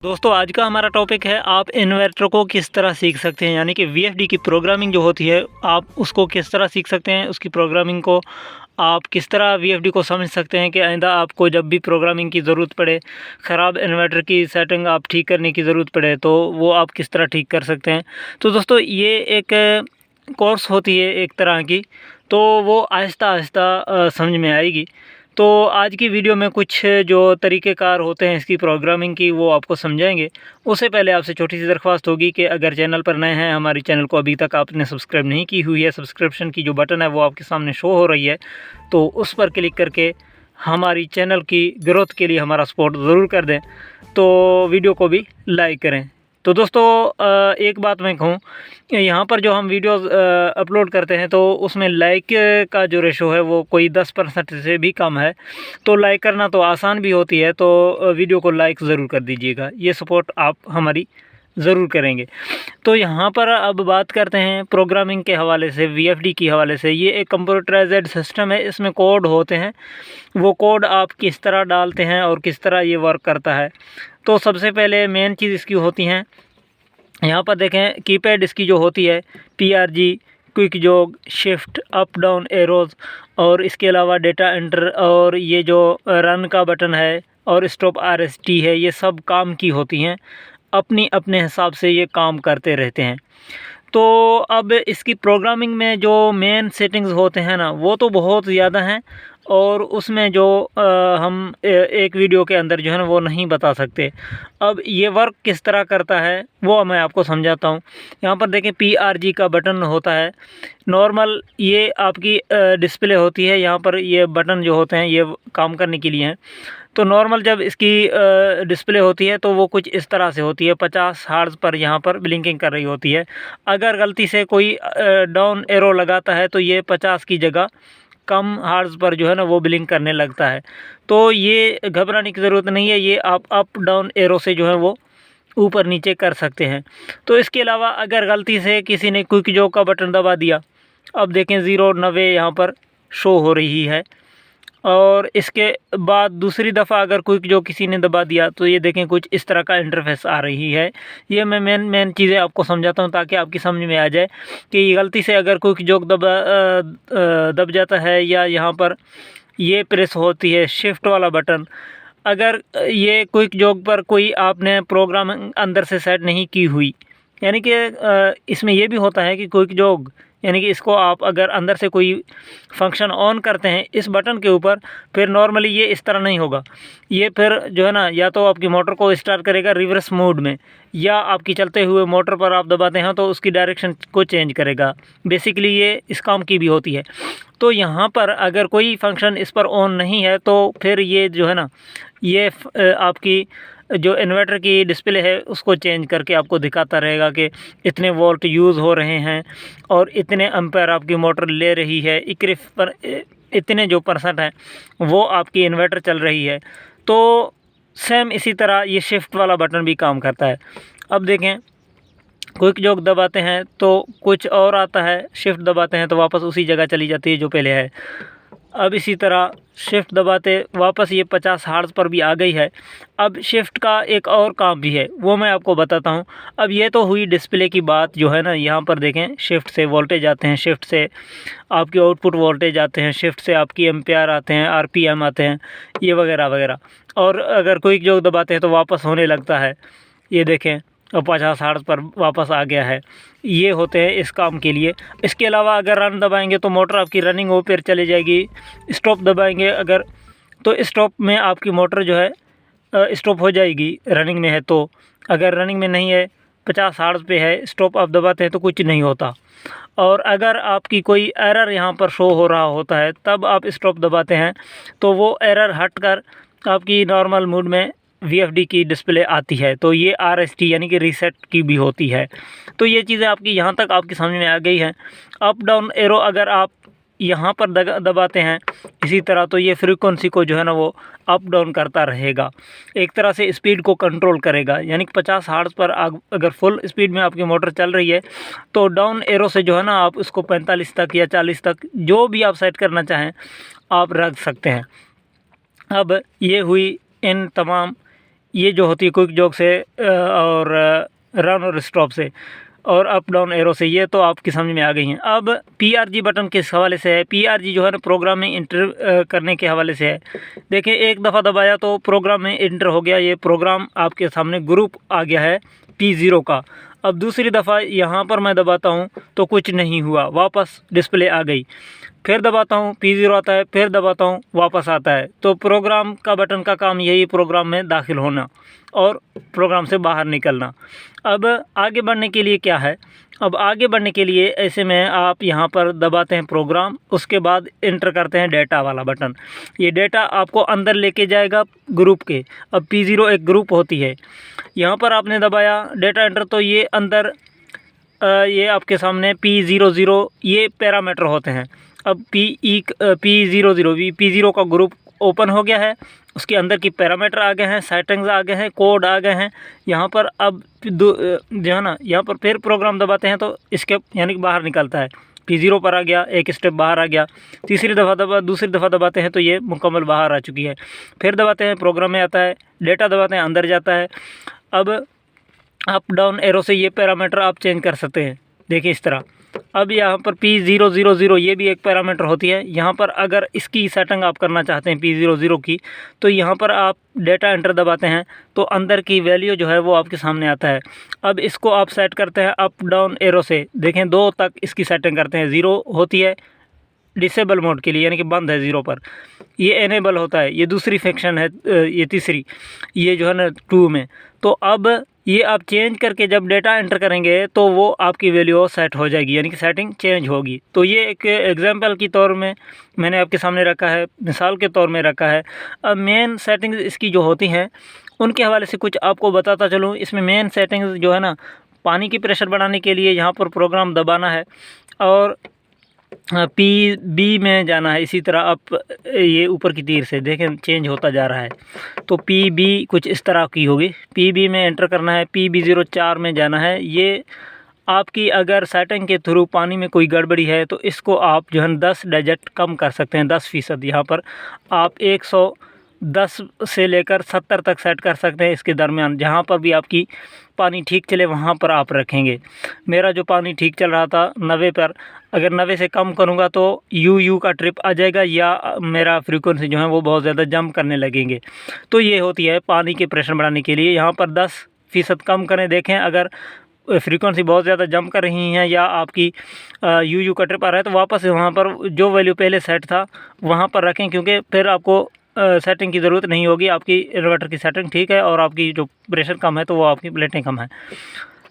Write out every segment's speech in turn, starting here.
दोस्तों आज का हमारा टॉपिक है आप इन्वर्टर को किस तरह सीख सकते हैं, यानी कि वीएफडी की प्रोग्रामिंग जो होती है आप उसको किस तरह सीख सकते हैं। उसकी प्रोग्रामिंग को आप किस तरह वीएफडी को समझ सकते हैं कि आइंदा आपको जब भी प्रोग्रामिंग की ज़रूरत पड़े, ख़राब इन्वर्टर की सेटिंग आप ठीक करने की ज़रूरत पड़े तो वो आप किस तरह ठीक कर सकते हैं। तो दोस्तों ये एक कोर्स होती है एक तरह की, तो वो आहिस्ता आहिस्ता समझ में आएगी। तो आज की वीडियो में कुछ जो तरीक़ेकार होते हैं इसकी प्रोग्रामिंग की वो आपको समझाएंगे। उससे पहले आपसे छोटी सी दरख्वास्त होगी कि अगर चैनल पर नए हैं, हमारी चैनल को अभी तक आपने सब्सक्राइब नहीं की हुई है, सब्सक्रिप्शन की जो बटन है वो आपके सामने शो हो रही है, तो उस पर क्लिक करके हमारी चैनल की ग्रोथ के लिए हमारा सपोर्ट ज़रूर कर दें। तो वीडियो को भी लाइक करें। तो दोस्तों एक बात मैं कहूँ, यहाँ पर जो हम वीडियोज़ अपलोड करते हैं तो उसमें लाइक का जो रेशो है वो कोई 10% से भी कम है। तो लाइक करना तो आसान भी होती है, तो वीडियो को लाइक ज़रूर कर दीजिएगा, ये सपोर्ट आप हमारी ज़रूर करेंगे। तो यहाँ पर अब बात करते हैं प्रोग्रामिंग के हवाले से, वीएफडी की हवाले से। ये एक कंप्यूटराइज्ड सिस्टम है, इसमें कोड होते हैं। वो कोड आप किस तरह डालते हैं और किस तरह ये वर्क करता है। तो सबसे पहले मेन चीज़ इसकी होती हैं, यहाँ पर देखें कीपैड इसकी जो होती है PRG, quick jog, shift, up down arrows, और इसके अलावा डेटा एंटर, और ये जो रन का बटन है और स्टॉप आरएसटी है, ये सब काम की होती हैं। अपनी अपने हिसाब से ये काम करते रहते हैं। तो अब इसकी प्रोग्रामिंग में जो मेन सेटिंग्स होते हैं ना वो तो बहुत ज़्यादा हैं, और उसमें जो हम एक वीडियो के अंदर जो है ना वो नहीं बता सकते। अब ये वर्क किस तरह करता है वो मैं आपको समझाता हूँ। यहाँ पर देखें पीआरजी का बटन होता है। नॉर्मल ये आपकी डिस्प्ले होती है, यहाँ पर ये बटन जो होते हैं ये काम करने के लिए हैं। तो नॉर्मल जब इसकी डिस्प्ले होती है तो वो कुछ इस तरह से होती है, 50 हर्ट्ज़ पर यहाँ पर ब्लिंकिंग कर रही होती है। अगर गलती से कोई डाउन एरो लगाता है तो ये 50 की जगह कम हर्ट्ज़ पर जो है ना वो ब्लिंक करने लगता है। तो ये घबराने की ज़रूरत नहीं है, ये आप अप डाउन एरो से जो है वो ऊपर नीचे कर सकते हैं। तो इसके अलावा अगर गलती से किसी ने क्विक जॉग का बटन दबा दिया, अब देखें 090 यहाँ पर शो हो रही है, और इसके बाद दूसरी दफ़ा अगर क्विक जॉग किसी ने दबा दिया तो ये देखें कुछ इस तरह का इंटरफेस आ रही है। ये मैं मेन चीज़ें आपको समझाता हूँ ताकि आपकी समझ में आ जाए कि गलती से अगर क्विक जॉग दब जाता है, या यहाँ पर ये प्रेस होती है शिफ्ट वाला बटन, अगर ये क्विक जॉग पर कोई आपने प्रोग्राम अंदर से सेट नहीं की हुई, यानी कि इसमें ये भी होता है कि क्विक जॉग यानी कि इसको आप अगर अंदर से कोई फंक्शन ऑन करते हैं इस बटन के ऊपर, फिर नॉर्मली ये इस तरह नहीं होगा। ये फिर जो है ना या तो आपकी मोटर को स्टार्ट करेगा रिवर्स मोड में, या आपकी चलते हुए मोटर पर आप दबाते हैं तो उसकी डायरेक्शन को चेंज करेगा। बेसिकली ये इस काम की भी होती है। तो यहाँ पर अगर कोई फंक्शन इस पर ऑन नहीं है तो फिर ये जो है ना ये आपकी जो इन्वर्टर की डिस्प्ले है उसको चेंज करके आपको दिखाता रहेगा कि इतने वोल्ट यूज़ हो रहे हैं और इतने एम्पेयर आपकी मोटर ले रही है, इतने जो परसेंट हैं वो आपकी इन्वर्टर चल रही है। तो सेम इसी तरह ये शिफ्ट वाला बटन भी काम करता है। अब देखें क्विक जॉग दबाते हैं तो कुछ और आता है, शिफ्ट दबाते हैं तो वापस उसी जगह चली जाती है जो पहले है। अब इसी तरह शिफ्ट दबाते वापस ये 50 हर्ट्ज़ पर भी आ गई है। अब शिफ्ट का एक और काम भी है वो मैं आपको बताता हूँ। अब ये तो हुई डिस्प्ले की बात जो है ना, यहाँ पर देखें शिफ्ट से वोल्टेज आते हैं, शिफ्ट से आपकी आउटपुट वोल्टेज आते हैं, शिफ्ट से आपकी एम्पेयर आते हैं, आरपीएम आते हैं, ये वगैरह वगैरह। और अगर क्विक जॉग दबाते हैं तो वापस होने लगता है, ये देखें और 50 हर्ट्ज़ पर वापस आ गया है। ये होते हैं इस काम के लिए। इसके अलावा अगर रन दबाएंगे तो मोटर आपकी रनिंग हो पर चली जाएगी। स्टॉप दबाएंगे अगर तो स्टॉप में आपकी मोटर जो है स्टॉप हो जाएगी रनिंग में है। तो अगर रनिंग में नहीं है 50 हर्ट्ज़ पे है, स्टॉप आप दबाते हैं तो कुछ नहीं होता। और अगर आपकी कोई एरर यहाँ पर शो हो रहा होता है तब आप स्टॉप दबाते हैं तो वो एरर हट कर आपकी नॉर्मल मोड में वीएफडी की डिस्प्ले आती है। तो ये आरएसटी यानी कि रीसेट की भी होती है। तो ये चीज़ें आपकी यहाँ तक आपकी समझ में आ गई हैं। अप डाउन एरो अगर आप यहाँ पर दबाते हैं इसी तरह तो ये फ्रीक्वेंसी को जो है ना वो अप डाउन करता रहेगा, एक तरह से स्पीड को कंट्रोल करेगा। यानी कि 50 हर्ट्ज़ पर अगर फुल स्पीड में आपकी मोटर चल रही है तो डाउन एरो से जो है ना आप उसको 45 तक या 40 तक जो भी आप सेट करना चाहें आप रख सकते हैं। अब ये हुई इन तमाम ये जो होती है क्विक जॉक से और रन और स्टॉप से और अप डाउन एरो से, ये तो आपकी समझ में आ गई हैं। अब PRG बटन किस हवाले से है? PRG जो है ना प्रोग्राम में इंटर करने के हवाले से है। देखिए एक दफ़ा दबाया तो प्रोग्राम में इंटर हो गया, ये प्रोग्राम आपके सामने ग्रुप आ गया है P0 का। अब दूसरी दफ़ा यहाँ पर मैं दबाता हूँ तो कुछ नहीं हुआ, वापस डिस्प्ले आ गई। फिर दबाता हूँ P0 आता है, फिर दबाता हूँ वापस आता है। तो प्रोग्राम का बटन का काम यही, प्रोग्राम में दाखिल होना और प्रोग्राम से बाहर निकलना। अब आगे बढ़ने के लिए क्या है? अब आगे बढ़ने के लिए ऐसे में आप यहाँ पर दबाते हैं प्रोग्राम, उसके बाद इंटर करते हैं डेटा वाला बटन। ये डेटा आपको अंदर लेके जाएगा ग्रुप के। अब P0 एक ग्रुप होती है, यहाँ पर आपने दबाया डेटा एंटर तो ये अंदर ये आपके सामने P00 ये पैरामीटर होते हैं। अब P00 का ग्रुप ओपन हो गया है, उसके अंदर की पैरामीटर आ गए हैं, सेटिंग्स आ गए हैं, कोड आ गए हैं। यहाँ पर अब जो है ना, यहाँ पर फिर प्रोग्राम दबाते हैं तो इसके यानी कि बाहर निकलता है। P0 पर आ गया, एक स्टेप बाहर आ गया। दूसरी दफ़ा दबाते हैं तो ये मुकम्मल बाहर आ चुकी है। फिर दबाते हैं प्रोग्राम में आता है, डेटा दबाते हैं अंदर जाता है। अब अप डाउन एरो से ये पैरामीटर आप चेंज कर सकते हैं, देखिए इस तरह। अब यहाँ पर P000 ये भी एक पैरामीटर होती है। यहाँ पर अगर इसकी सेटिंग आप करना चाहते हैं P00 की, तो यहाँ पर आप डेटा एंटर दबाते हैं तो अंदर की वैल्यू जो है वो आपके सामने आता है। अब इसको आप सेट करते हैं अप डाउन एरो से, देखें 2 तक इसकी सेटिंग करते हैं। 0 होती है डिसेबल मोड के लिए, यानी कि बंद है 0 पर। ये एनेबल होता है, ये दूसरी फंक्शन है, ये तीसरी, ये जो है ना 2 में। तो अब ये आप चेंज करके जब डेटा एंटर करेंगे तो वो आपकी वैल्यू सेट हो जाएगी, यानी कि सेटिंग चेंज होगी। तो ये एक एग्जांपल की तौर में मैंने आपके सामने रखा है, मिसाल के तौर में रखा है। अब मेन सेटिंग्स इसकी जो होती हैं उनके हवाले से कुछ आपको बताता चलूँ। इसमें मेन सेटिंग्स जो है ना, पानी की प्रेशर बढ़ाने के लिए यहाँ पर प्रोग्राम दबाना है और PB में जाना है। इसी तरह आप ये ऊपर की तीर से देखें चेंज होता जा रहा है, तो PB कुछ इस तरह की होगी। PB में एंटर करना है, PB04 में जाना है। ये आपकी अगर सेटिंग के थ्रू पानी में कोई गड़बड़ी है तो इसको आप जो है 10 डिजिट कम कर सकते हैं, 10%। यहाँ पर आप 110 से लेकर 70 तक सेट कर सकते हैं। इसके दरमियान जहाँ पर भी आपकी पानी ठीक चले वहाँ पर आप रखेंगे। मेरा जो पानी ठीक चल रहा था 90 पर, अगर 90 से कम करूँगा तो UU का ट्रिप आ जाएगा या मेरा फ्रीक्वेंसी जो है वो बहुत ज़्यादा जंप करने लगेंगे। तो ये होती है पानी के प्रेशर बढ़ाने के लिए। यहाँ पर 10% कम करें, देखें अगर फ्रीक्वेंसी बहुत ज़्यादा जंप कर रही हैं या आपकी UU का ट्रिप आ रहा है तो वापस वहाँ पर जो वैल्यू पहले सेट था वहाँ पर रखें, क्योंकि फिर आपको सेटिंग की ज़रूरत नहीं होगी। आपकी इन्वर्टर की सेटिंग ठीक है और आपकी जो प्रेशर कम है तो वो आपकी प्लेटें कम है।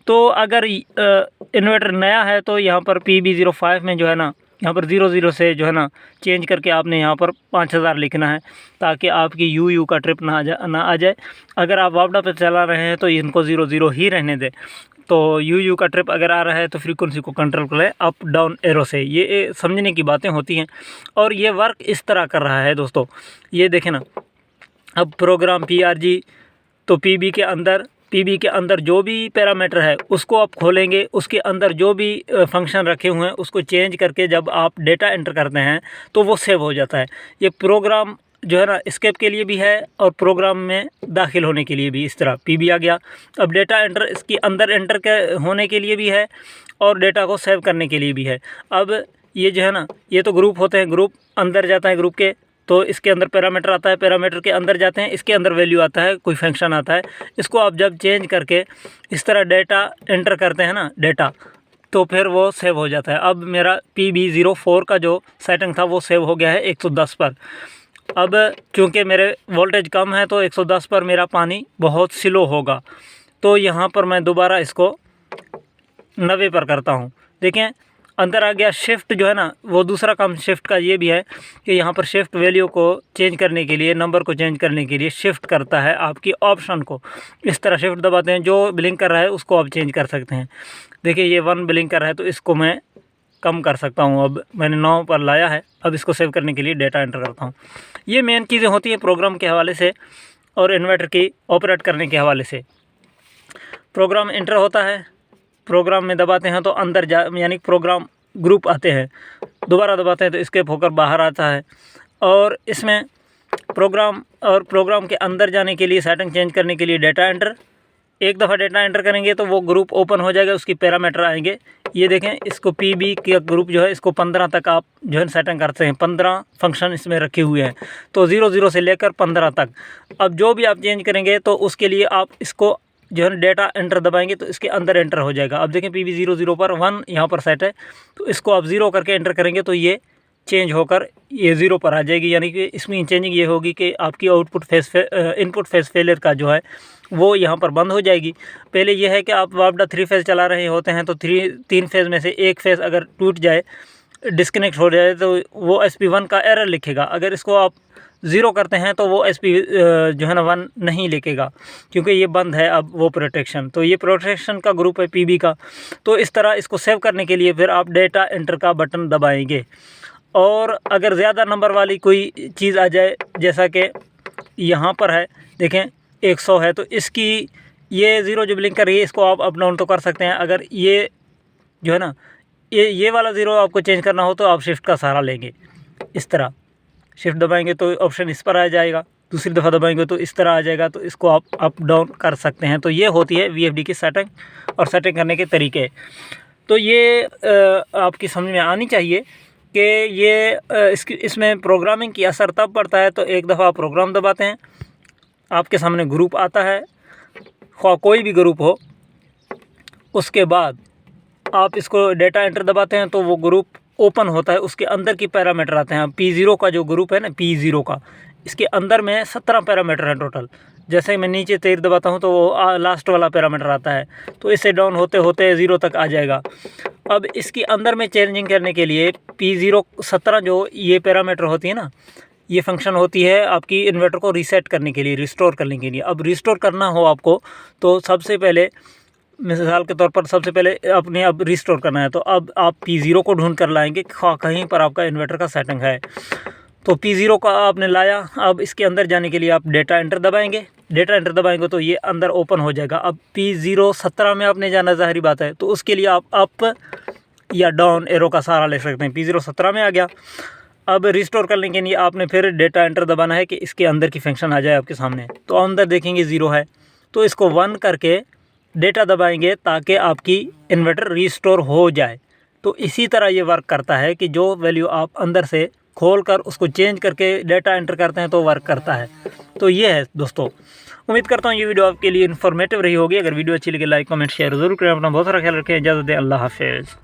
तो अगर इन्वर्टर नया है तो यहाँ पर PB05 में जो है ना, यहाँ पर 00 से जो है ना चेंज करके आपने यहाँ पर 5000 लिखना है ताकि आपकी UU का ट्रिप ना आ जाए। अगर आप वापडा पर चला रहे हैं तो इनको 00 ही रहने दें। तो UU का ट्रिप अगर आ रहा है तो फ्रीक्वेंसी को कंट्रोल करें अप डाउन एरो से। ये समझने की बातें होती हैं और ये वर्क इस तरह कर रहा है दोस्तों। ये देखें ना, अब प्रोग्राम PRG तो PB के अंदर जो भी पैरामीटर है उसको आप खोलेंगे, उसके अंदर जो भी फंक्शन रखे हुए हैं उसको चेंज करके जब आप डेटा एंटर करते हैं तो वो सेव हो जाता है। ये प्रोग्राम जो है ना एस्केप के लिए भी है और प्रोग्राम में दाखिल होने के लिए भी। इस तरह PB आ गया। अब डेटा एंटर इसके अंदर एंटर के होने के लिए भी है और डेटा को सेव करने के लिए भी है। अब ये जो है ना, ये तो ग्रुप होते हैं, ग्रुप अंदर जाता है ग्रुप के, तो इसके अंदर पैरामीटर आता है, पैरामीटर के अंदर जाते हैं, इसके अंदर वैल्यू आता है, कोई फंक्शन आता है। इसको आप जब चेंज करके इस तरह डेटा एंटर करते हैं ना डेटा, तो फिर वो सेव हो जाता है। अब मेरा PB04 का जो सेटिंग था वो सेव हो गया है 110 पर। अब चूँकि मेरे वोल्टेज कम है तो 110 पर मेरा पानी बहुत स्लो होगा, तो यहाँ पर मैं दोबारा इसको 90 पर करता हूँ। देखें अंदर आ गया। शिफ्ट जो है ना वो दूसरा काम शिफ्ट का ये भी है कि यहाँ पर शिफ्ट वैल्यू को चेंज करने के लिए, नंबर को चेंज करने के लिए शिफ्ट करता है आपकी ऑप्शन को। इस तरह शिफ्ट दबाते हैं, जो ब्लिंक कर रहा है उसको आप चेंज कर सकते हैं। देखिए ये 1 ब्लिंक कर रहा है तो इसको मैं कम कर सकता हूँ। अब मैंने 9 पर लाया है। अब इसको सेव करने के लिए डेटा एंटर करता हूँ। ये मेन चीज़ें होती हैं प्रोग्राम के हवाले से और इन्वर्टर की ऑपरेट करने के हवाले से। प्रोग्राम इंटर होता है, प्रोग्राम में दबाते हैं तो अंदर यानी प्रोग्राम ग्रुप आते हैं, दोबारा दबाते हैं तो एस्केप होकर बाहर आता है। और इसमें प्रोग्राम के अंदर जाने के लिए, सेटिंग चेंज करने के लिए डेटा एंटर, एक दफ़ा डेटा एंटर करेंगे तो वो ग्रुप ओपन हो जाएगा, उसकी पैरामीटर आएंगे। ये देखें, इसको पीबी का ग्रुप जो है इसको 15 तक आप जो है सेटिंग करते हैं। 15 फंक्शन इसमें रखे हुए हैं, तो 00 से लेकर 15 तक। अब जो भी आप चेंज करेंगे तो उसके लिए आप इसको जो है डेटा एंटर दबाएंगे तो इसके अंदर एंटर हो जाएगा। अब देखें पीबी 00 पर 1 यहाँ पर सेट है, तो इसको आप 0 करके एंटर करेंगे तो ये चेंज होकर ये 0 पर आ जाएगी। यानी कि इसमें चेंजिंग ये होगी कि आपकी इनपुट फेस फेलियर का जो है वो यहाँ पर बंद हो जाएगी। पहले ये है कि आप वापडा 3 फेज़ चला रहे होते हैं तो 3 फेज़ में से एक फेज़ अगर टूट जाए, डिस्कनेक्ट हो जाए, तो वो SP1 का एरर लिखेगा। अगर इसको आप 0 करते हैं तो वो SP जो है ना 1 नहीं लिखेगा, क्योंकि ये बंद है अब वो प्रोटेक्शन। तो ये प्रोटेक्शन का ग्रुप है PB का। तो इस तरह इसको सेव करने के लिए फिर आप डेटा एंटर का बटन दबाएंगे। और अगर ज़्यादा नंबर वाली कोई चीज़ आ जाए, जैसा कि यहाँ पर है देखें 100 है, तो इसकी ये 0 जो ब्लिंक कर रही है इसको आप अप डाउन तो कर सकते हैं। अगर ये जो है ना ये वाला 0 आपको चेंज करना हो तो आप शिफ्ट का सहारा लेंगे। इस तरह शिफ्ट दबाएंगे तो ऑप्शन इस पर आ जाएगा, दूसरी दफ़ा दबाएंगे तो इस तरह आ जाएगा, तो इसको आप अप डाउन कर सकते हैं। तो ये होती है VFD की सेटिंग और सेटिंग करने के तरीके। तो ये आपकी समझ में आनी चाहिए कि ये इसमें प्रोग्रामिंग की असर तब पड़ता है तो एक दफ़ा प्रोग्राम दबाते हैं, आपके सामने ग्रुप आता है, कोई भी ग्रुप हो, उसके बाद आप इसको डेटा एंटर दबाते हैं तो वो ग्रुप ओपन होता है, उसके अंदर की पैरामीटर आते हैं। P0 का जो ग्रुप है ना, P0 का, इसके अंदर में 17 पैरामीटर हैं टोटल। जैसे मैं नीचे तीर दबाता हूँ तो वो लास्ट वाला पैरामीटर आता है, तो इससे डाउन होते होते 0 तक आ जाएगा। अब इसके अंदर में चेंजिंग करने के लिए P0 17 जो ये पैरामीटर होती है ना, ये फंक्शन होती है आपकी इन्वर्टर को रीसेट करने के लिए, रिस्टोर करने के लिए। अब रिस्टोर करना हो आपको तो सबसे पहले, मिसाल के तौर पर सबसे पहले अपने अब रिस्टोर करना है तो अब आप P0 को ढूंढ कर लाएंगे, कहीं पर आपका इन्वर्टर का सेटिंग है तो P0 का आपने लाया। अब इसके अंदर जाने के लिए आप डेटा एंटर दबाएंगे, डेटा एंटर दबाएंगे तो ये अंदर ओपन हो जाएगा। अब P0 17 में आपने जाना, ज़ाहिरी बात है, तो उसके लिए आप अप या डाउन एरो का सहारा ले सकते हैं। P0 17 में आ गया। अब रिस्टोर करने के लिए आपने फिर डेटा एंटर दबाना है कि इसके अंदर की फंक्शन आ जाए आपके सामने। तो अंदर देखेंगे 0 है, तो इसको 1 करके डेटा दबाएंगे ताकि आपकी इन्वर्टर रिस्टोर हो जाए। तो इसी तरह ये वर्क करता है कि जो वैल्यू आप अंदर से खोल कर उसको चेंज करके डेटा एंटर करते हैं तो वर्क करता है। तो ये है दोस्तों, उम्मीद करता हूँ ये वीडियो आपके लिए इन्फॉर्मेटिव रही होगी। अगर वीडियो अच्छी लगे लाइक कमेंट शेयर ज़रूर करें। अपना बहुत सारा ख्याल रखें। इजाज़त दें, अल्लाह हाफिज़।